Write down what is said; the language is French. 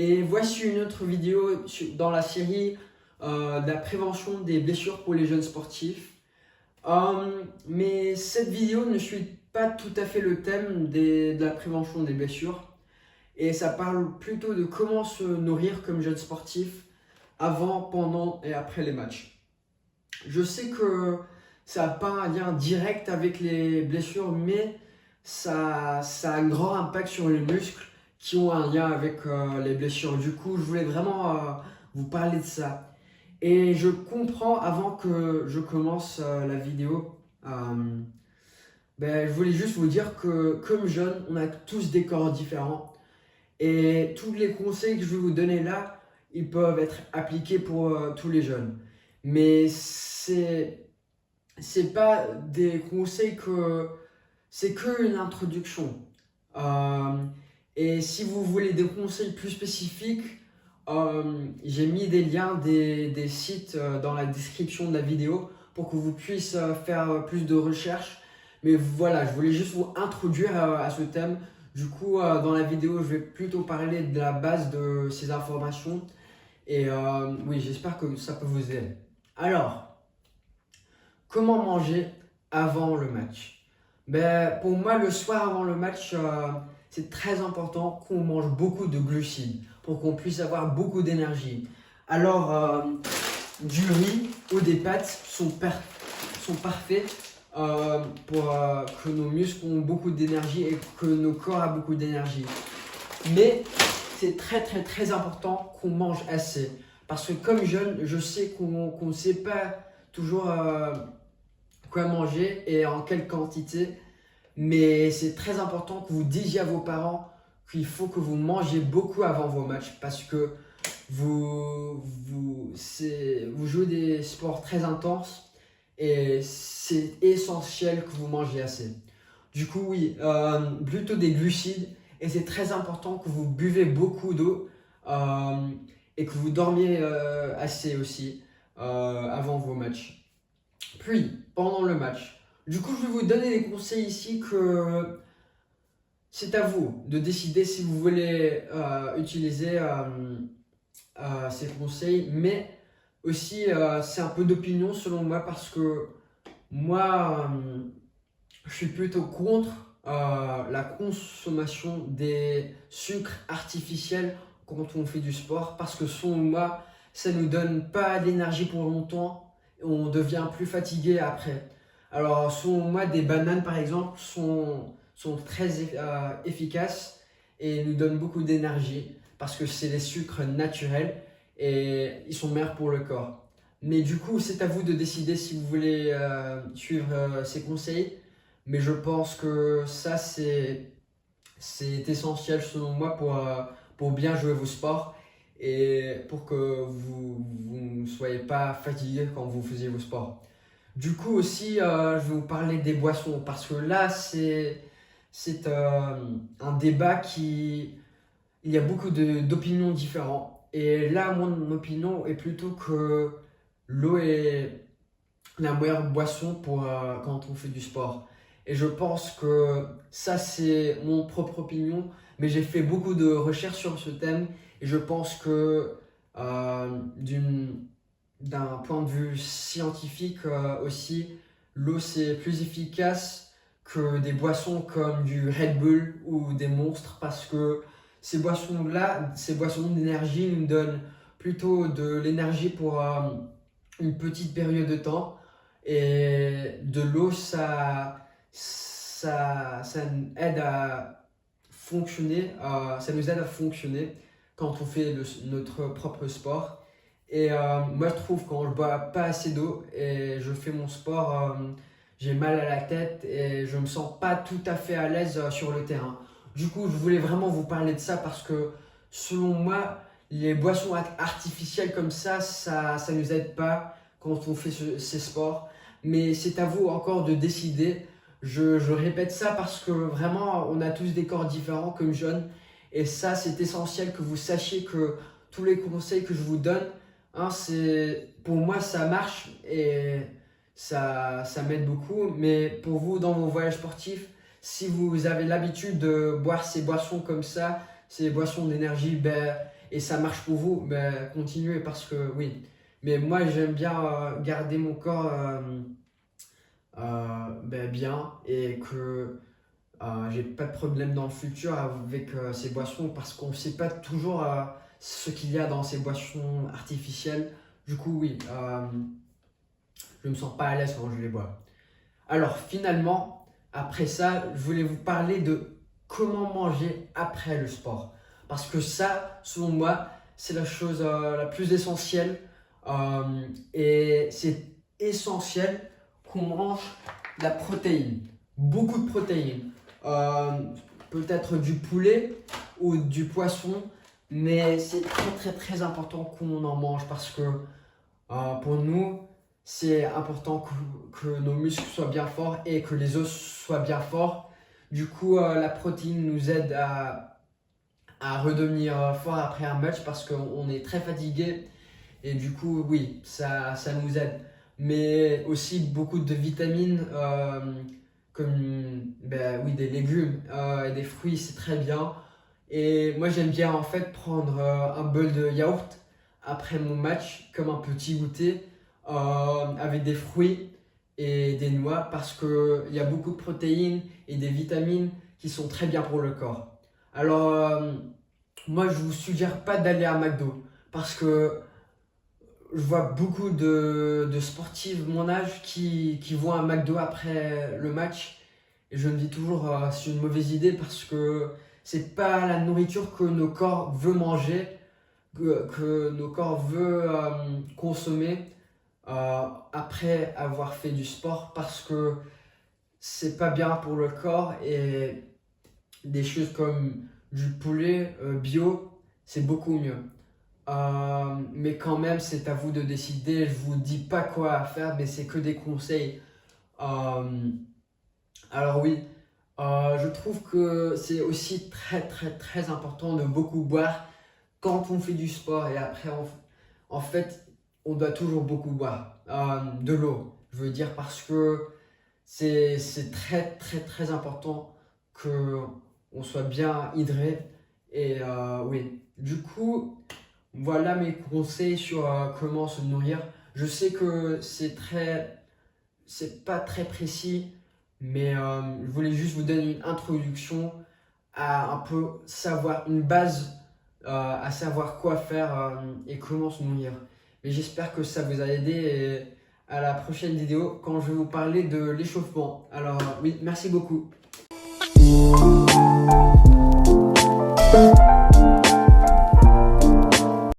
Et voici une autre vidéo dans la série de la prévention des blessures pour les jeunes sportifs. Mais cette vidéo ne suit pas tout à fait le thème de la prévention des blessures. Et ça parle plutôt de comment se nourrir comme jeune sportif avant, pendant et après les matchs. Je sais que ça n'a pas un lien direct avec les blessures, mais ça a un grand impact sur les muscles qui ont un lien avec les blessures. Du coup, je voulais vraiment vous parler de ça. Et je comprends, avant que je commence la vidéo, je voulais juste vous dire que comme jeunes, on a tous des corps différents. Et tous les conseils que je vais vous donner là, ils peuvent être appliqués pour tous les jeunes. Mais c'est pas des conseils c'est qu'une introduction. Et si vous voulez des conseils plus spécifiques, j'ai mis des liens des sites dans la description de la vidéo pour que vous puissiez faire plus de recherches. Mais voilà, je voulais juste vous introduire à ce thème. Du coup, dans la vidéo, je vais plutôt parler de la base de ces informations. Et oui, j'espère que ça peut vous aider. Alors, comment manger avant le match? Pour moi, le soir avant le match, c'est très important qu'on mange beaucoup de glucides pour qu'on puisse avoir beaucoup d'énergie. Alors, du riz ou des pâtes sont parfaits pour que nos muscles ont beaucoup d'énergie et que nos corps aient beaucoup d'énergie. Mais c'est très important qu'on mange assez. Parce que comme jeune, je sais qu'on ne sait pas toujours quoi manger et en quelle quantité. Mais c'est très important que vous disiez à vos parents qu'il faut que vous mangez beaucoup avant vos matchs. Parce que vous jouez des sports très intenses et c'est essentiel que vous mangez assez. Du coup, oui, plutôt des glucides. Et c'est très important que vous buvez beaucoup d'eau et que vous dormiez assez aussi avant vos matchs. Puis, pendant le match, du coup, je vais vous donner des conseils ici que c'est à vous de décider si vous voulez utiliser ces conseils. Mais aussi, c'est un peu d'opinion selon moi parce que moi, je suis plutôt contre la consommation des sucres artificiels quand on fait du sport parce que selon moi, ça ne nous donne pas d'énergie pour longtemps et on devient plus fatigué après. Alors, selon moi, des bananes par exemple sont très efficaces et nous donnent beaucoup d'énergie parce que c'est des sucres naturels et ils sont meilleurs pour le corps. Mais du coup, c'est à vous de décider si vous voulez suivre ces conseils. Mais je pense que ça, c'est essentiel selon moi pour bien jouer vos sports et pour que vous ne soyez pas fatigué quand vous faisiez vos sports. Du coup aussi, je vais vous parler des boissons parce que là, c'est un débat qui... Il y a beaucoup d'opinions différentes. Et là, mon opinion est plutôt que l'eau est la meilleure boisson pour quand on fait du sport. Et je pense que ça, c'est mon propre opinion, mais j'ai fait beaucoup de recherches sur ce thème et je pense que d'un point de vue scientifique aussi, l'eau c'est plus efficace que des boissons comme du Red Bull ou des Monstres parce que ces boissons-là, ces boissons d'énergie nous donnent plutôt de l'énergie pour une petite période de temps. Et de l'eau, ça aide à fonctionner, ça nous aide à fonctionner quand on fait notre propre sport. Et moi, je trouve quand je bois pas assez d'eau et je fais mon sport, j'ai mal à la tête et je me sens pas tout à fait à l'aise sur le terrain. Du coup, je voulais vraiment vous parler de ça parce que selon moi, les boissons artificielles comme ça nous aide pas quand on fait ces sports. Mais c'est à vous encore de décider. Je répète ça parce que vraiment, on a tous des corps différents comme jeunes. Et ça, c'est essentiel que vous sachiez que tous les conseils que je vous donne, pour moi, ça marche et ça m'aide beaucoup. Mais pour vous, dans vos voyages sportifs, si vous avez l'habitude de boire ces boissons comme ça, ces boissons d'énergie, et ça marche pour vous, ben, continuez parce que oui. Mais moi, j'aime bien garder mon corps ben, bien et que j'ai pas de problème dans le futur avec ces boissons parce qu'on ne sait pas toujours ce qu'il y a dans ces boissons artificielles. Du coup, oui, je me sens pas à l'aise quand je les bois. Alors finalement, après ça, je voulais vous parler de comment manger après le sport. Parce que ça, selon moi, c'est la chose la plus essentielle. Et c'est essentiel qu'on mange de la protéine. Beaucoup de protéines. Euh, Peut-être du poulet ou du poisson. Mais c'est très très très important qu'on en mange parce que pour nous, c'est important que nos muscles soient bien forts et que les os soient bien forts. Du coup, la protéine nous aide à redevenir fort après un match parce qu'on est très fatigué. Et du coup, oui, ça nous aide. Mais aussi beaucoup de vitamines comme ben, oui, des légumes et des fruits, c'est très bien. Et moi, j'aime bien en fait prendre un bol de yaourt après mon match comme un petit goûter avec des fruits et des noix parce qu'il y a beaucoup de protéines et des vitamines qui sont très bien pour le corps. Alors, moi, je vous suggère pas d'aller à McDo parce que je vois beaucoup de sportifs de mon âge qui vont à McDo après le match. Et je me dis toujours, c'est une mauvaise idée parce que c'est pas la nourriture que nos corps veulent manger, que nos corps veulent consommer après avoir fait du sport parce que c'est pas bien pour le corps et des choses comme du poulet bio, c'est beaucoup mieux. Mais quand même, c'est à vous de décider. Je vous dis pas quoi faire, mais c'est que des conseils. Euh, alors oui, je trouve que c'est aussi très très très important de beaucoup boire quand on fait du sport et après en fait on doit toujours beaucoup boire de l'eau. Je veux dire parce que c'est très très très important que on soit bien hydré et oui. Du coup, voilà mes conseils sur comment se nourrir. Je sais que c'est pas très précis, mais je voulais juste vous donner une introduction à un peu savoir une base, à savoir quoi faire et comment se nourrir. Mais j'espère que ça vous a aidé et à la prochaine vidéo quand je vais vous parler de l'échauffement. Alors oui, merci beaucoup.